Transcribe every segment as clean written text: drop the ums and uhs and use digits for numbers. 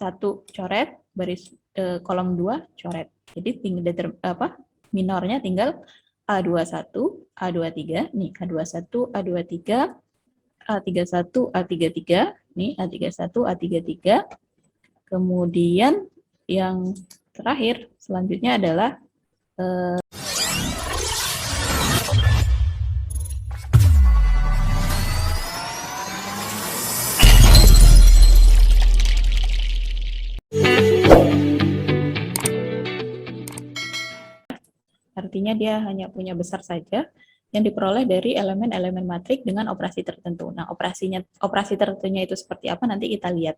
1 coret, kolom 2 coret. Jadi minornya tinggal A21, A23, nih A21, A23, A31, A33, nih A31, A33. Kemudian yang terakhir selanjutnya adalah artinya dia hanya punya besar saja yang diperoleh dari elemen-elemen matrik dengan operasi tertentu. Nah, operasi tertentunya itu seperti apa nanti kita lihat.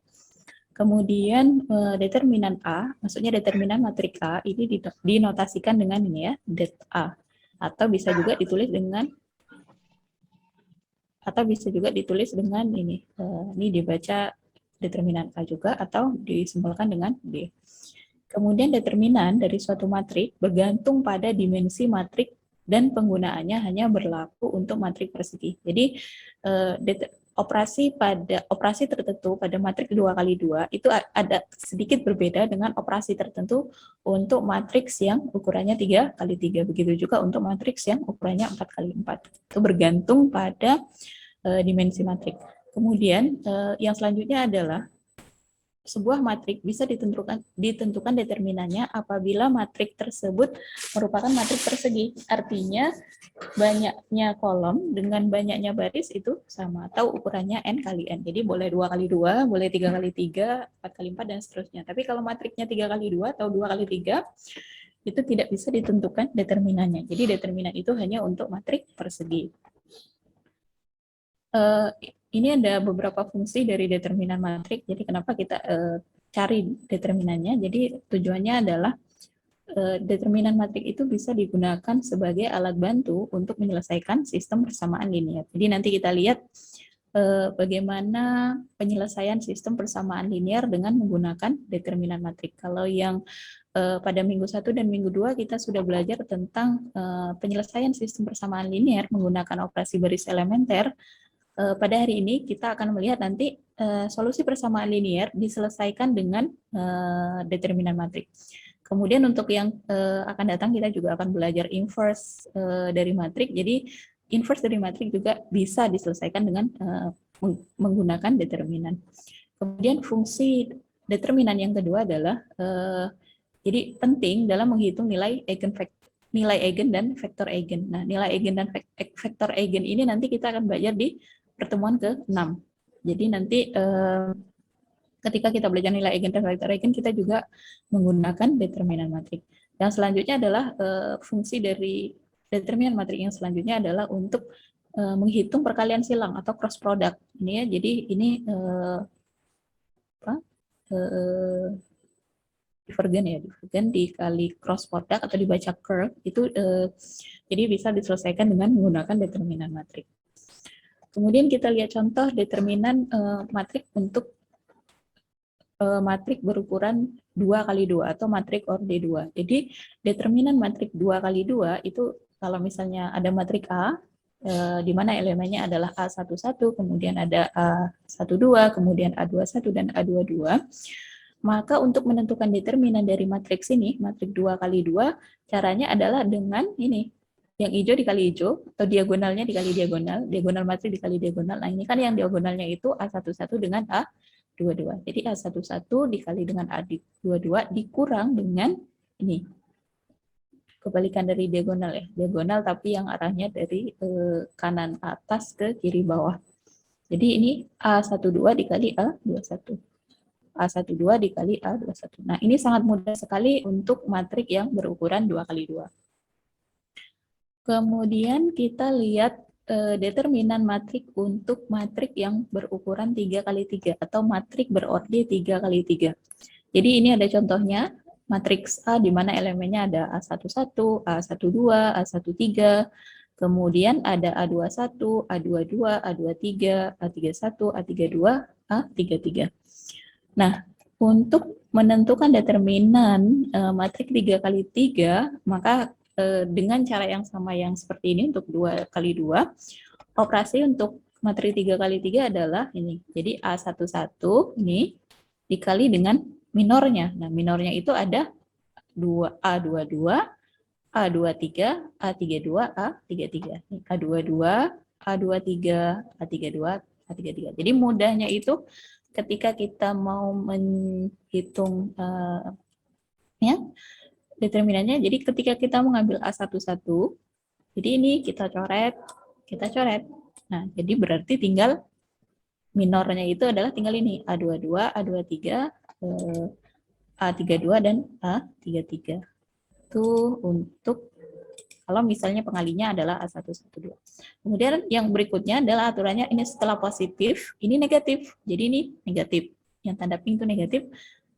Kemudian determinan A, maksudnya determinan matrik A ini dinotasikan dengan ini ya, det A, atau bisa juga ditulis dengan ini dibaca determinan A juga atau disimbolkan dengan D. Kemudian determinan dari suatu matrik bergantung pada dimensi matrik dan penggunaannya hanya berlaku untuk matrik persegi. Jadi operasi tertentu pada matrik 2x2 itu ada sedikit berbeda dengan operasi tertentu untuk matriks yang ukurannya 3x3. Begitu juga untuk matriks yang ukurannya 4x4. Itu bergantung pada dimensi matrik. Kemudian yang selanjutnya adalah sebuah matrik bisa ditentukan determinannya apabila matrik tersebut merupakan matrik persegi. Artinya banyaknya kolom dengan banyaknya baris itu sama atau ukurannya n kali n. Jadi boleh 2x2, boleh 3x3, 4x4 dan seterusnya. Tapi kalau matriknya 3x2 atau 2x3 itu tidak bisa ditentukan determinannya. Jadi determinan itu hanya untuk matrik persegi. Ini ada beberapa fungsi dari determinan matrik. Jadi kenapa kita cari determinannya? Jadi tujuannya adalah determinan matrik itu bisa digunakan sebagai alat bantu untuk menyelesaikan sistem persamaan linear. Jadi nanti kita lihat bagaimana penyelesaian sistem persamaan linear dengan menggunakan determinan matrik. Kalau yang pada minggu 1 dan minggu 2 kita sudah belajar tentang penyelesaian sistem persamaan linear menggunakan operasi baris elementer. Pada hari ini kita akan melihat nanti solusi persamaan linear diselesaikan dengan determinan matrik. Kemudian untuk yang akan datang kita juga akan belajar inverse dari matrik. Jadi inverse dari matrik juga bisa diselesaikan dengan menggunakan determinan. Kemudian fungsi determinan yang kedua adalah jadi penting dalam menghitung nilai eigen dan vektor eigen. Nah, nilai eigen dan vektor eigen ini nanti kita akan belajar di pertemuan ke-6. Jadi nanti ketika kita belajar nilai eigen dan vektor eigen, kita juga menggunakan determinan matrik. Yang selanjutnya adalah fungsi dari determinan matrik yang selanjutnya adalah untuk menghitung perkalian silang atau cross product. Ini ya, jadi ini divergen dikali cross product atau dibaca curve itu jadi bisa diselesaikan dengan menggunakan determinan matrik. Kemudian kita lihat contoh determinan matrik untuk matrik berukuran 2x2 atau matrik orde 2. Jadi determinan matrik 2x2 itu kalau misalnya ada matrik A di mana elemennya adalah A11, kemudian ada A12, kemudian A21 dan A22. Maka untuk menentukan determinan dari matriks ini, matrik 2x2, caranya adalah dengan ini. Yang hijau dikali hijau, atau diagonalnya dikali diagonal, diagonal matrik dikali diagonal. Nah, ini kan yang diagonalnya itu A11 dengan A22. Jadi A11 dikali dengan A22 dikurang dengan ini. Kebalikan dari diagonal ya. Diagonal tapi yang arahnya dari kanan atas ke kiri bawah. Jadi ini A12 dikali A21. A12 dikali A21. Nah, ini sangat mudah sekali untuk matrik yang berukuran 2x2. Kemudian kita lihat determinan matrik untuk matrik yang berukuran 3x3 atau matrik berorde 3x3. Jadi ini ada contohnya, matriks A di mana elemennya ada A11, A12, A13, kemudian ada A21, A22, A23, A31, A32, A33. Nah, untuk menentukan determinan matrik 3x3, maka dengan cara yang sama yang seperti ini untuk 2x2, operasi untuk matrik 3x3 adalah ini. Jadi A11 ini dikali dengan minornya. Nah, minornya itu ada A22, A23, A32, A33. A22, A23, A32, A33. Jadi mudahnya itu ketika kita mau menghitung ya determinannya, jadi ketika kita mengambil A11, jadi ini kita coret. Nah, jadi berarti tinggal minornya itu adalah tinggal ini A22, A23, A32 dan A33. Itu untuk kalau misalnya pengalinya adalah A112. Kemudian yang berikutnya adalah aturannya ini setelah positif, ini negatif. Jadi ini negatif. Yang tanda pink itu negatif.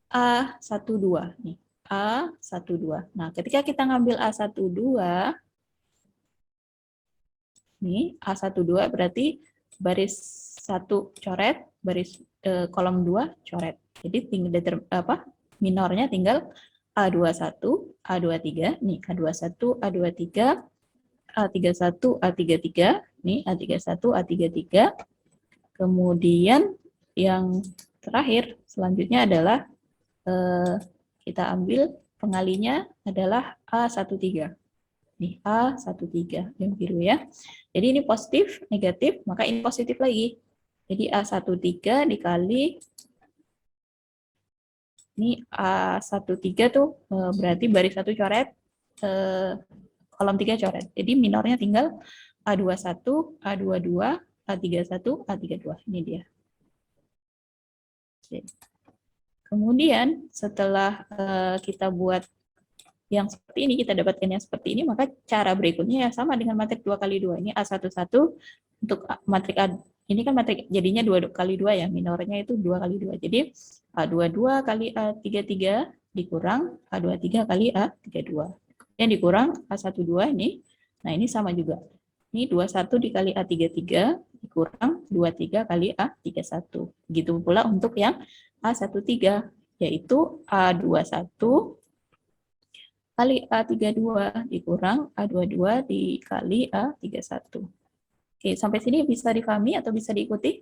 A12 nih. A12. Nah, ketika kita ngambil A12, nih A12 berarti baris 1 coret, baris kolom 2 coret. Jadi tinggal minornya tinggal A21, A23, nih A21, A23, A31, A33, nih A31, A33. Kemudian yang terakhir selanjutnya adalah kita ambil pengalinya adalah A13. Nih A13 yang biru ya. Jadi ini positif, negatif, maka ini positif lagi. Jadi A13 dikali ini A13 tuh berarti baris 1 coret, kolom 3 coret. Jadi minornya tinggal A21, A22, A31, A32. Ini dia. Kemudian setelah kita buat yang seperti ini, kita dapatkan yang seperti ini, maka cara berikutnya ya sama dengan matrik 2x2. Ini A11 untuk matrik A, ini kan matrik jadinya 2x2 ya, minornya itu 2x2. Jadi A22 kali A33 dikurang A23 kali A32. Yang dikurang A12 ini, nah ini sama juga. Ini 21 dikali A33 dikurang 23 kali A31. Begitu pula untuk yang A13, yaitu A21 kali A32 dikurang A22 dikali A31. Oke, sampai sini bisa difahami atau bisa diikuti?